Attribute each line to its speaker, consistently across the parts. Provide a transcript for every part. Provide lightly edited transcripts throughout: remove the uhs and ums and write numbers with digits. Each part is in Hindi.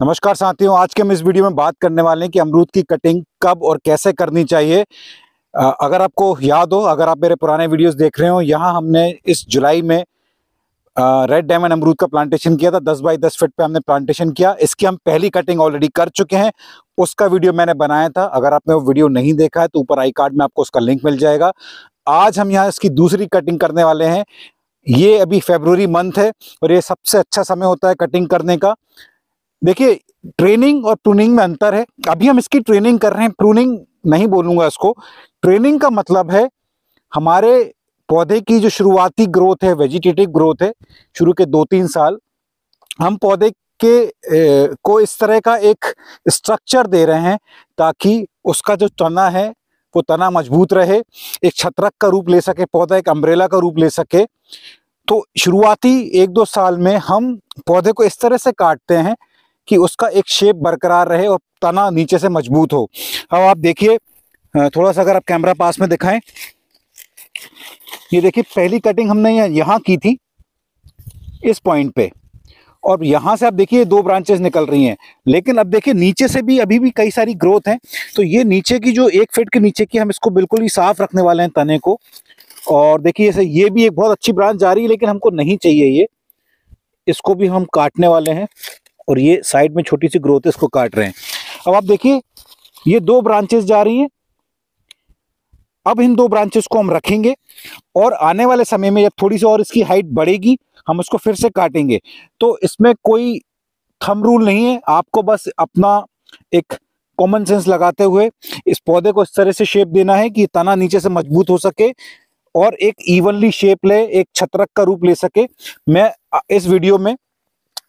Speaker 1: नमस्कार साथियों, आज के हम इस वीडियो में बात करने वाले हैं कि अमरूद की कटिंग कब और कैसे करनी चाहिए। अगर आपको याद हो, अगर आप मेरे पुराने वीडियोस देख रहे हो, यहाँ हमने इस जुलाई में रेड डायमंड अमरूद का प्लांटेशन किया था। 10 बाई 10 फीट पे हमने प्लांटेशन किया। इसकी हम पहली कटिंग ऑलरेडी कर चुके हैं, उसका वीडियो मैंने बनाया था। अगर आपने वो वीडियो नहीं देखा है तो ऊपर आई कार्ड में आपको उसका लिंक मिल जाएगा। आज हम यहाँ इसकी दूसरी कटिंग करने वाले हैं। ये अभी फरवरी मंथ है और ये सबसे अच्छा समय होता है कटिंग करने का। देखिए, ट्रेनिंग और प्रूनिंग में अंतर है। अभी हम इसकी ट्रेनिंग कर रहे हैं, प्रूनिंग नहीं बोलूंगा इसको। ट्रेनिंग का मतलब है हमारे पौधे की जो शुरुआती ग्रोथ है, वेजिटेटिव ग्रोथ है, शुरू के 2-3 साल हम पौधे के को इस तरह का एक स्ट्रक्चर दे रहे हैं ताकि उसका जो तना है वो तना मजबूत रहे, एक छत्रक का रूप ले सके पौधा, एक अम्ब्रेला का रूप ले सके। तो शुरुआती 1-2 साल में हम पौधे को इस तरह से काटते हैं कि उसका एक शेप बरकरार रहे और तना नीचे से मजबूत हो। अब आप देखिए, थोड़ा सा अगर आप कैमरा पास में दिखाएं, ये देखिए पहली कटिंग हमने यहाँ की थी इस पॉइंट पे, और यहाँ से आप देखिए 2 ब्रांचेस निकल रही हैं। लेकिन अब देखिए नीचे से भी अभी भी कई सारी ग्रोथ है। तो ये नीचे की जो 1 फीट के नीचे की, हम इसको बिल्कुल ही साफ रखने वाले हैं तने को। और देखिए ऐसे ये भी एक बहुत अच्छी ब्रांच जा रही है, लेकिन हमको नहीं चाहिए ये, इसको भी हम काटने वाले हैं। और ये साइड में छोटी सी ग्रोथ है, इसको काट रहे हैं। अब आप देखिए ये 2 ब्रांचेस जा रही हैं। अब इन 2 ब्रांचेस को हम रखेंगे और आने वाले समय में जब थोड़ी सी और इसकी हाइट बढ़ेगी हम उसको फिर से काटेंगे। तो इसमें कोई थंब रूल नहीं है, आपको बस अपना एक कॉमन सेंस लगाते हुए इस पौधे को इस तरह से शेप देना है कि तना नीचे से मजबूत हो सके और एक इवनली शेप ले, एक छत्रक का रूप ले सके। मैं इस वीडियो में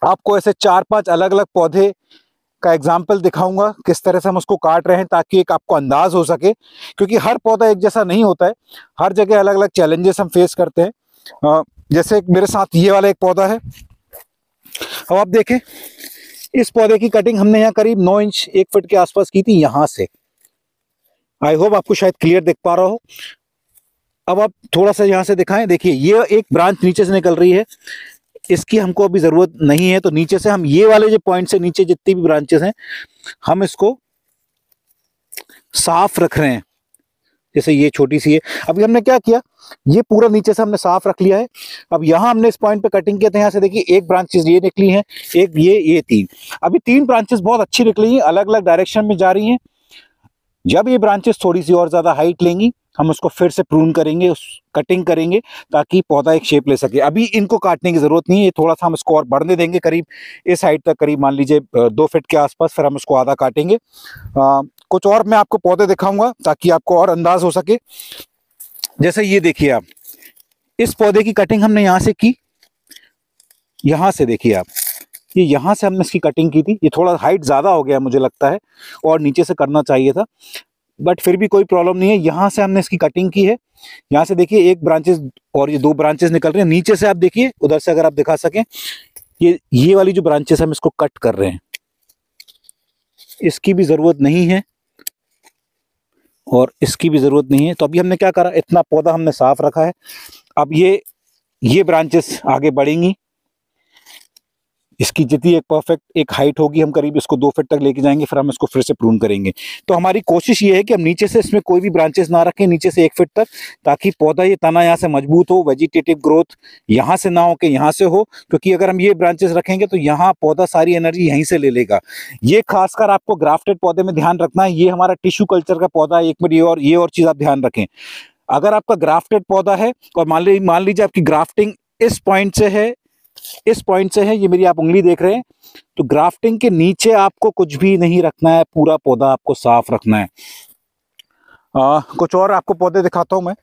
Speaker 1: आपको ऐसे 4-5 अलग अलग पौधे का एग्जाम्पल दिखाऊंगा किस तरह से हम उसको काट रहे हैं, ताकि एक आपको अंदाज हो सके, क्योंकि हर पौधा एक जैसा नहीं होता है। हर जगह अलग अलग चैलेंजेस हम फेस करते हैं। जैसे मेरे साथ ये वाला एक पौधा है। अब आप देखें, इस पौधे की कटिंग हमने यहाँ करीब 9 इंच 1 फीट के आसपास की थी, यहाँ से। आई होप आपको शायद क्लियर दिख पा रहा हो। अब आप थोड़ा सा यहाँ से दिखाएं, देखिए ये एक ब्रांच नीचे से निकल रही है, इसकी हमको अभी जरूरत नहीं है। तो नीचे से हम ये वाले जो पॉइंट से नीचे जितनी भी ब्रांचेस हैं हम इसको साफ रख रहे हैं। जैसे ये छोटी सी है, अभी हमने क्या किया, ये पूरा नीचे से हमने साफ रख लिया है। अब यहाँ हमने इस पॉइंट पे कटिंग किया था, यहाँ से देखिए एक ब्रांचेस ये निकली हैं, एक ये 3। अभी 3 ब्रांचेस बहुत अच्छी निकली हैं, अलग अलग डायरेक्शन में जा रही हैं। जब ये ब्रांचेस थोड़ी सी और ज्यादा हाइट लेंगी हम उसको फिर से प्रून करेंगे, उस कटिंग करेंगे ताकि पौधा एक शेप ले सके। अभी इनको काटने की जरूरत नहीं है, थोड़ा सा हम इसको और बढ़ने देंगे करीब इस हाइट तक, करीब मान लीजिए 2 फीट के आसपास, फिर हम इसको आधा काटेंगे। कुछ और मैं आपको पौधे दिखाऊंगा ताकि आपको और अंदाज हो सके। जैसे ये देखिए आप, इस पौधे की कटिंग हमने यहाँ से की, यहाँ से देखिए आप, ये यहाँ से हमने इसकी कटिंग की थी। ये थोड़ा हाइट ज़्यादा हो गया मुझे लगता है, और नीचे से करना चाहिए था, बट फिर भी कोई प्रॉब्लम नहीं है। यहाँ से हमने इसकी कटिंग की है। यहाँ से देखिए एक ब्रांचेस और ये 2 ब्रांचेस निकल रहे हैं। नीचे से आप देखिए, उधर से अगर आप दिखा सकें, ये वाली जो ब्रांचेस हम इसको कट कर रहे हैं, इसकी भी ज़रूरत नहीं है और इसकी भी ज़रूरत नहीं है। तो अभी हमने क्या करा, इतना पौधा हमने साफ रखा है। अब ये ब्रांचेस आगे बढ़ेंगी, इसकी जितनी एक परफेक्ट एक हाइट होगी हम करीब इसको 2 फीट तक लेके जाएंगे, फिर हम इसको फिर से प्रून करेंगे। तो हमारी कोशिश ये है कि हम नीचे से इसमें कोई भी ब्रांचेस ना रखें, नीचे से 1 फीट तक, ताकि पौधा ये तना यहाँ से मजबूत हो, वेजिटेटिव ग्रोथ यहाँ से ना हो कि यहाँ से हो। क्योंकि अगर हम ये ब्रांचेस रखेंगे तो यहाँ पौधा सारी एनर्जी यहीं से ले लेगा। ये खासकर आपको ग्राफ्टेड पौधे में ध्यान रखना है। ये हमारा टिश्यू कल्चर का पौधा है। एक मिनट, ये और चीज आप ध्यान रखें, अगर आपका ग्राफ्टेड पौधा है और मान लीजिए आपकी ग्राफ्टिंग इस पॉइंट से है, इस पॉइंट से है, ये मेरी आप उंगली देख रहे हैं, तो ग्राफ्टिंग के नीचे आपको कुछ भी नहीं रखना है, पूरा पौधा आपको साफ रखना है। कुछ और आपको पौधे दिखाता हूं मैं।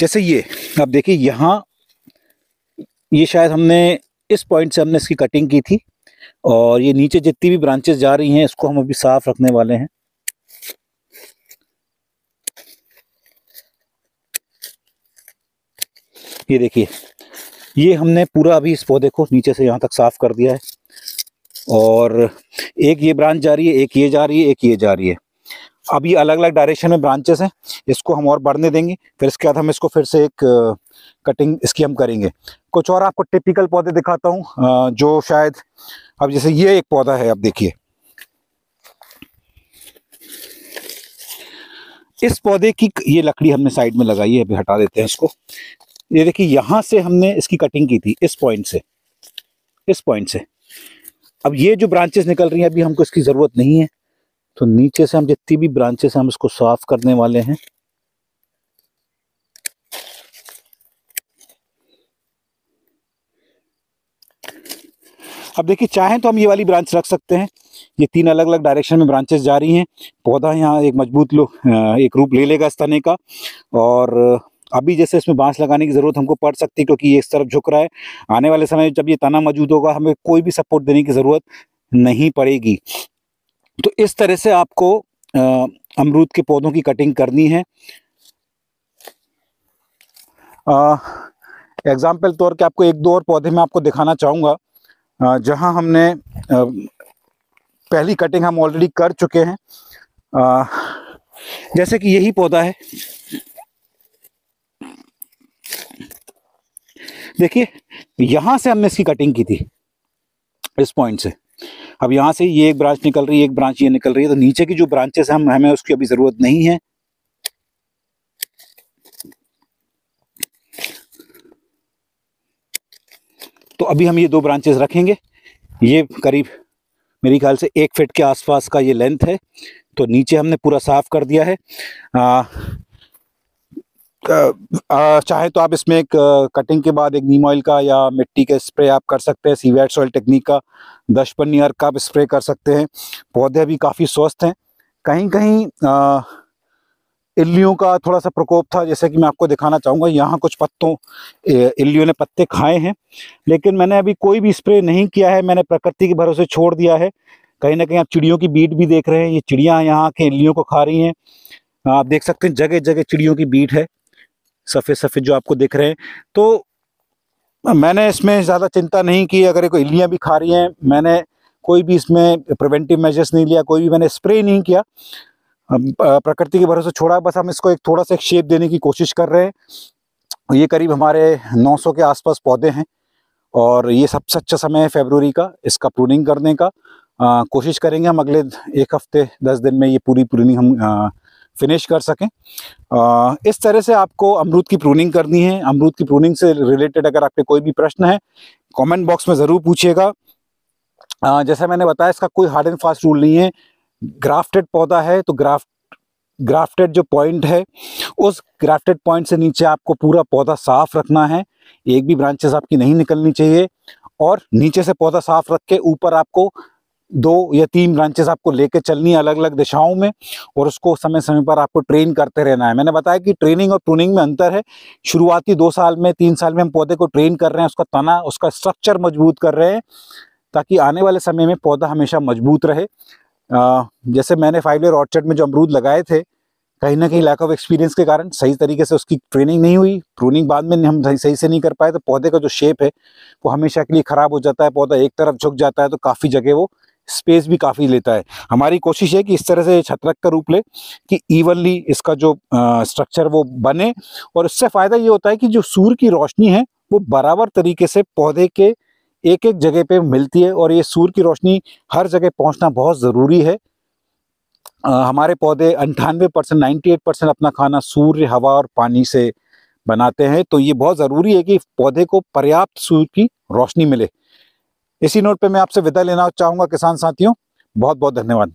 Speaker 1: जैसे ये आप देखिए, यहाँ ये शायद हमने इस पॉइंट से हमने इसकी कटिंग की थी, और ये नीचे जितनी भी ब्रांचेस जा रही हैं इसको हम अभी साफ रखने वाले हैं। ये देखिए, ये हमने पूरा अभी इस पौधे को नीचे से यहाँ तक साफ कर दिया है, और एक ये ब्रांच जा रही है, एक ये जा रही है, एक ये जा रही है। अब ये अलग अलग डायरेक्शन में ब्रांचेस हैं, इसको हम और बढ़ने देंगे, फिर इसके बाद हम इसको फिर से एक कटिंग इसकी हम करेंगे। कुछ और आपको टिपिकल पौधे दिखाता हूँ जो शायद, अब जैसे ये एक पौधा है, अब देखिए इस पौधे की ये लकड़ी हमने साइड में लगाई है, अभी हटा देते हैं इसको। ये देखिए यहाँ से हमने इसकी कटिंग की थी, इस पॉइंट से, इस पॉइंट से। अब ये जो ब्रांचेस निकल रही हैं अभी हमको इसकी ज़रूरत नहीं है, तो नीचे से हम जितनी भी ब्रांचेस हम इसको साफ करने वाले हैं। अब देखिए चाहें तो हम ये वाली ब्रांच रख सकते हैं, ये 3 अलग अलग डायरेक्शन में ब्रांचेस जा रही हैं। पौधा यहाँ एक मजबूत एक रूप ले लेगा इस तने का। और अभी जैसे इसमें बांस लगाने की ज़रूरत हमको पड़ सकती है क्योंकि ये इस तरफ झुक रहा है। आने वाले समय में जब ये तना मौजूद होगा हमें कोई भी सपोर्ट देने की ज़रूरत नहीं पड़ेगी। तो इस तरह से आपको अमरूद के पौधों की कटिंग करनी है। एग्जाम्पल तौर के आपको 1-2 और पौधे मैं आपको दिखाना चाहूँगा जहाँ हमने पहली कटिंग हम ऑलरेडी कर चुके हैं। जैसे कि यही पौधा है, देखिए यहाँ से हमने इसकी कटिंग की थी, इस पॉइंट से। अब यहाँ से ये एक ब्रांच निकल रही है, एक ब्रांच ये निकल रही है, तो नीचे की जो ब्रांचेस हम हमें उसकी अभी ज़रूरत नहीं है। तो अभी हम ये 2 ब्रांचेस रखेंगे। ये करीब मेरे ख्याल से 1 फीट के आसपास का ये लेंथ है। तो नीचे हमने पूरा साफ कर दिया है। चाहे तो आप इसमें एक कटिंग के बाद एक नीम ऑयल का या मिट्टी का स्प्रे आप कर सकते हैं, सीवेट सॉइल टेक्निक का 10 पन्नी अर्क का आप स्प्रे कर सकते हैं। पौधे भी काफ़ी स्वस्थ हैं। कहीं कहीं इल्लियों का थोड़ा सा प्रकोप था, जैसे कि मैं आपको दिखाना चाहूँगा। यहाँ कुछ पत्तों इल्लियों ने पत्ते खाए हैं, लेकिन मैंने अभी कोई भी स्प्रे नहीं किया है, मैंने प्रकृति के भरोसे छोड़ दिया है। कहीं ना कहीं आप चिड़ियों की बीट भी देख रहे हैं, ये चिड़ियाँ यहाँ के इल्लियों को खा रही हैं। आप देख सकते हैं जगह जगह चिड़ियों की बीट है, सफ़ेद सफ़ेद जो आपको दिख रहे हैं। तो मैंने इसमें ज़्यादा चिंता नहीं की। अगर कोई इल्लियाँ भी खा रही हैं, मैंने कोई भी इसमें प्रिवेंटिव मेजर्स नहीं लिया, कोई भी मैंने स्प्रे नहीं किया, प्रकृति के भरोसे छोड़ा। बस हम इसको एक थोड़ा सा एक शेप देने की कोशिश कर रहे हैं। ये करीब हमारे 900 के आसपास पौधे हैं और ये सबसे अच्छा समय है फरवरी का इसका प्रूनिंग करने का। कोशिश करेंगे हम अगले 1 हफ्ते 10 दिन में ये पूरी प्रूनिंग हम फिनिश कर सकें। इस तरह से आपको अमरूद की प्रूनिंग करनी है। अमरूद की प्रूनिंग से रिलेटेड अगर आपके कोई भी प्रश्न है कमेंट बॉक्स में ज़रूर पूछिएगा। जैसा मैंने बताया इसका कोई हार्ड एंड फास्ट रूल नहीं है। ग्राफ्टेड पौधा है तो ग्राफ्टेड जो पॉइंट है उस ग्राफ्टेड पॉइंट से नीचे आपको पूरा पौधा साफ रखना है, एक भी ब्रांचेस आपकी नहीं निकलनी चाहिए। और नीचे से पौधा साफ रख के ऊपर आपको 2 या 3 ब्रांचेस आपको लेके चलनी है अलग अलग दिशाओं में, और उसको समय समय पर आपको ट्रेन करते रहना है। मैंने बताया कि ट्रेनिंग और प्रूनिंग में अंतर है। शुरुआती 2 साल में 3 साल में हम पौधे को ट्रेन कर रहे हैं, उसका तना उसका स्ट्रक्चर मजबूत कर रहे हैं ताकि आने वाले समय में पौधा हमेशा मजबूत रहे। जैसे मैंने 5 ईयर ऑर्चर्ड में जो अमरूद लगाए थे, कहीं ना कहीं लैक ऑफ एक्सपीरियंस के कारण सही तरीके से उसकी ट्रेनिंग नहीं हुई, प्रूनिंग बाद में हम सही से नहीं कर पाए, तो पौधे का जो शेप है वो हमेशा के लिए ख़राब हो जाता है। पौधा एक तरफ झुक जाता है तो काफ़ी जगह वो स्पेस भी काफ़ी लेता है। हमारी कोशिश है कि इस तरह से छत्रक का रूप ले कि इवनली इसका जो स्ट्रक्चर वो बने, और इससे फ़ायदा ये होता है कि जो सूर्य की रोशनी है वो बराबर तरीके से पौधे के एक एक जगह पे मिलती है, और ये सूर्य की रोशनी हर जगह पहुंचना बहुत ज़रूरी है। हमारे पौधे 98% 98% अपना खाना सूर्य, हवा और पानी से बनाते हैं, तो ये बहुत ज़रूरी है कि पौधे को पर्याप्त सूर्य की रोशनी मिले। इसी नोट पे मैं आपसे विदा लेना चाहूँगा किसान साथियों। बहुत बहुत धन्यवाद।